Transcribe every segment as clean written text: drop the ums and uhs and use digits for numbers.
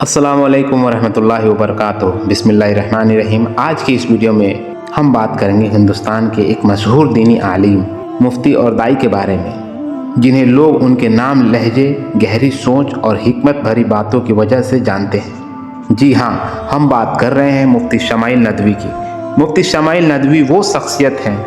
अस्सलाम वालेकुम वरहमतुल्लाहि वबरकातुहू। बिस्मिल्लाहिर्रहमानिर्रहीम। आज की इस वीडियो में हम बात करेंगे हिंदुस्तान के एक मशहूर दीनी आलिम, मुफ्ती और दाई के बारे में, जिन्हें लोग उनके नाम, लहजे, गहरी सोच और हिकमत भरी बातों की वजह से जानते हैं। जी हाँ, हम बात कर रहे हैं मुफ्ती शमाइल नदवी की। मुफ्ती शमाइल नदवी वो शख्सियत हैं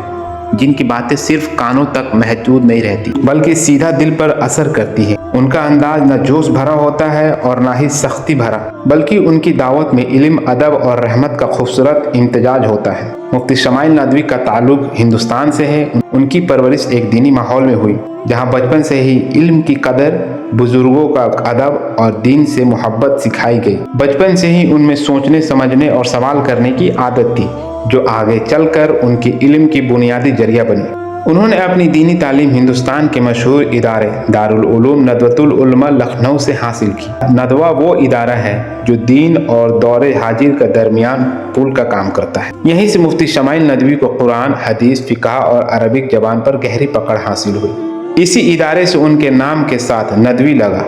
जिनकी बातें सिर्फ कानों तक महदूद नहीं रहती, बल्कि सीधा दिल पर असर करती है। उनका अंदाज न जोश भरा होता है और ना ही सख्ती भरा, बल्कि उनकी दावत में इल्म, अदब और रहमत का खूबसूरत इम्तिजाज होता है। मुफ्ती शमाइल नदवी का ताल्लुक हिंदुस्तान से है। उनकी परवरिश एक दीनी माहौल में हुई, जहाँ बचपन से ही इल्म की कदर, बुजुर्गों का अदब और दीन से मोहब्बत सिखाई गई। बचपन से ही उनमें सोचने, समझने और सवाल करने की आदत थी, जो आगे चलकर उनके इल्म की बुनियादी जरिया बनी। उन्होंने अपनी दीनी तालीम हिंदुस्तान के मशहूर इदारे दारुल उलूम नदवतुल उलमा लखनऊ से हासिल की। नदवा वो इदारा है जो दीन और दौरे हाजिर के दरमियान पुल का काम करता है। यहीं से मुफ्ती शमाइल नदवी को कुरान, हदीस, फिक़ह और अरबिक जबान पर गहरी पकड़ हासिल हुई। इसी इदारे से उनके नाम के साथ नदवी लगा,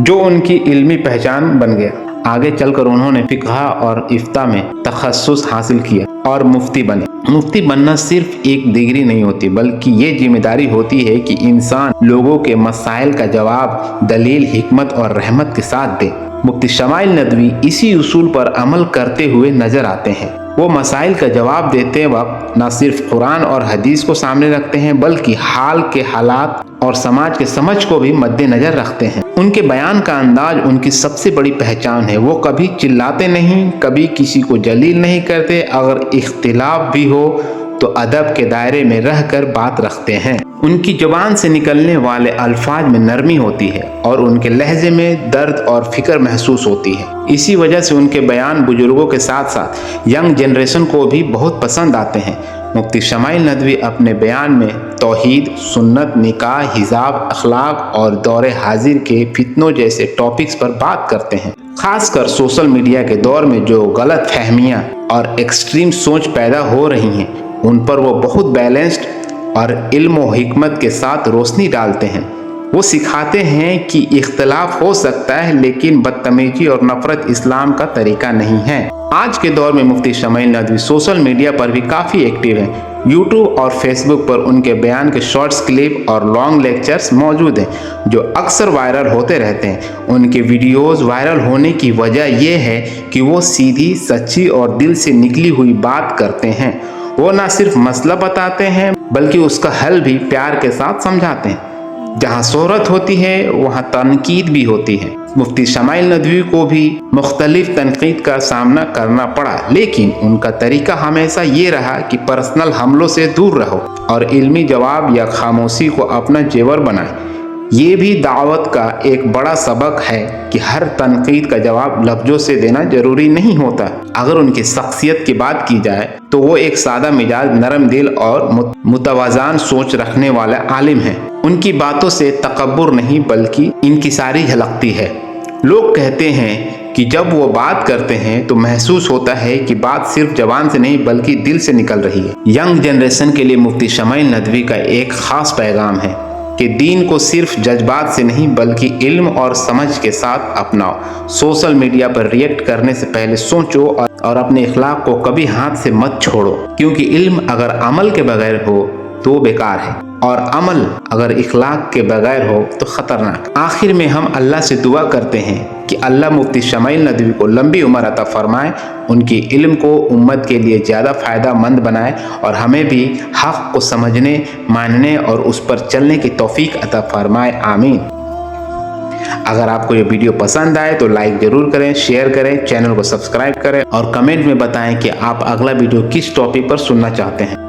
जो उनकी इल्मी पहचान बन गया। आगे चलकर उन्होंने फिक़ह और इफ्ता में तखस्सुस हासिल किया और मुफ्ती बने। मुफ्ती बनना सिर्फ एक डिग्री नहीं होती, बल्कि ये जिम्मेदारी होती है कि इंसान लोगों के मसाइल का जवाब दलील, हिकमत और रहमत के साथ दे। मुफ्ती शमाइल नदवी इसी उसूल पर अमल करते हुए नजर आते हैं। वो मसाइल का जवाब देते वक्त न सिर्फ कुरान और हदीस को सामने रखते हैं, बल्कि हाल के हालात और समाज के समझ को भी मद्देनजर रखते हैं। उनके बयान का अंदाज उनकी सबसे बड़ी पहचान है। वो कभी चिल्लाते नहीं, कभी किसी को जलील नहीं करते। अगर इख्तिलाफ भी हो तो अदब के दायरे में रहकर बात रखते हैं। उनकी जुबान से निकलने वाले अल्फाज में नरमी होती है और उनके लहजे में दर्द और फिक्र महसूस होती है। इसी वजह से उनके बयान बुजुर्गों के साथ साथ यंग जनरेशन को भी बहुत पसंद आते हैं। मुफ्ती शमाइल नदवी अपने बयान में तौहीद, सुन्नत, निकाह, हिजाब, अखलाक और दौरे हाजिर के फितनों जैसे टॉपिक्स पर बात करते हैं। खासकर सोशल मीडिया के दौर में जो गलत फहमियाँ और एक्सट्रीम सोच पैदा हो रही हैं, उन पर वो बहुत बैलेंस्ड और इल्म और हिकमत के साथ रोशनी डालते हैं। वो सिखाते हैं कि इख्तिलाफ हो सकता है, लेकिन बदतमीजी और नफरत इस्लाम का तरीका नहीं है। आज के दौर में मुफ्ती शमाइल नदवी सोशल मीडिया पर भी काफ़ी एक्टिव हैं। यूट्यूब और फेसबुक पर उनके बयान के शॉर्ट्स क्लिप और लॉन्ग लेक्चर्स मौजूद हैं, जो अक्सर वायरल होते रहते हैं। उनके वीडियोस वायरल होने की वजह यह है कि वो सीधी, सच्ची और दिल से निकली हुई बात करते हैं। वो न सिर्फ मसला बताते हैं, बल्कि उसका हल भी प्यार के साथ समझाते हैं। जहाँ शोहरत होती है, वहाँ तनकीद भी होती है। मुफ्ती शमाइल नदवी को भी मुख्तलिफ तनकीद का सामना करना पड़ा, लेकिन उनका तरीका हमेशा ये रहा कि पर्सनल हमलों से दूर रहो और इल्मी जवाब या खामोशी को अपना जेवर बनाए। ये भी दावत का एक बड़ा सबक है कि हर तनकीद का जवाब लफ्जों से देना जरूरी नहीं होता। अगर उनकी शख्सियत की बात की जाए तो वो एक सादा मिजाज, नरम दिल और मुतवाज़न सोच रखने वाले आलिम हैं। उनकी बातों से तकब्बुर नहीं, बल्कि इंकिसारी झलकती है। लोग कहते हैं कि जब वो बात करते हैं तो महसूस होता है कि बात सिर्फ जबान से नहीं, बल्कि दिल से निकल रही है। यंग जनरेशन के लिए मुफ्ती शमाइल नदवी का एक खास पैगाम है कि दीन को सिर्फ जज्बात से नहीं, बल्कि इल्म और समझ के साथ अपनाओ। सोशल मीडिया पर रिएक्ट करने से पहले सोचो और अपने इखलाक को कभी हाथ से मत छोड़ो, क्योंकि इल्म अगर अमल के बगैर हो तो बेकार है, और अमल अगर इखलाक के बगैर हो तो खतरनाक। आखिर में हम अल्लाह से दुआ करते हैं कि अल्लाह मुफ्ती शमाइल नदवी को लंबी उम्र अता फरमाए, उनकी इल्म को उम्मत के लिए ज़्यादा फ़ायदा मंद बनाए और हमें भी हक़ को समझने, मानने और उस पर चलने की तौफीक अता फरमाए। आमीन। अगर आपको ये वीडियो पसंद आए तो लाइक ज़रूर करें, शेयर करें, चैनल को सब्सक्राइब करें और कमेंट में बताएं कि आप अगला वीडियो किस टॉपिक पर सुनना चाहते हैं।